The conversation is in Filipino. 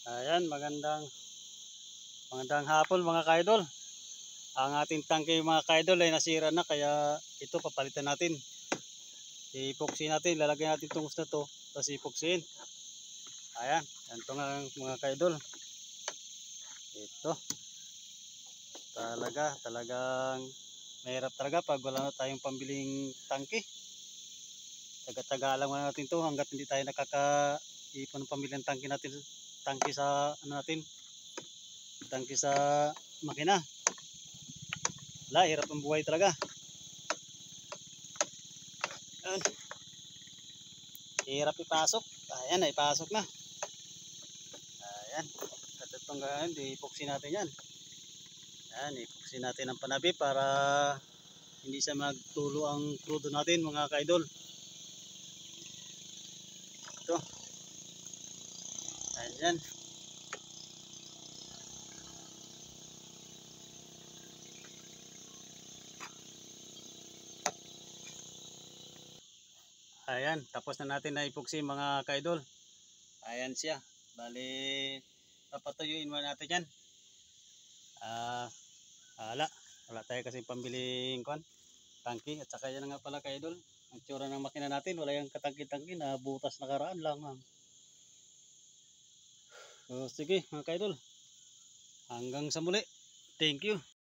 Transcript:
Ayan, magandang hapon mga kaidol. Ang ating tangke mga kaidol ay nasira na, kaya ito papalitan natin. Ipoxy natin, lalagyan natin tungos na to, tapos ipoxyin. Ayan, ito nga mga kaidol. Ito. Talagang mahirap talaga pag wala na tayong pambiling tangke. Taga-taga lang muna natin to hanggat hindi tayo nakakaipon ng pambiling tangke natin. Tangke sa tangke sa makina. Wala, hirap ang buhay talaga. Hirap ipasok. Ayan, ipasok na. Ayan. At itong ganyan, ipoxy natin yan. Ayan, ipoxy natin ang panabi para hindi siya magtulo ang crudo natin mga kaidol. Ito. Ayan. Ayan, tapos na natin na ipoxy mga kaidol. Ayan siya. Bali, papatuyuin muna natin yan. Wala tayo kasi pambiling tangki. At saka yan nga pala kaidol, ang tsura ng makina natin, wala yung katangki-tangki na butas nakaraan lang. So sige mga kaidol, hanggang sa muli. Thank you.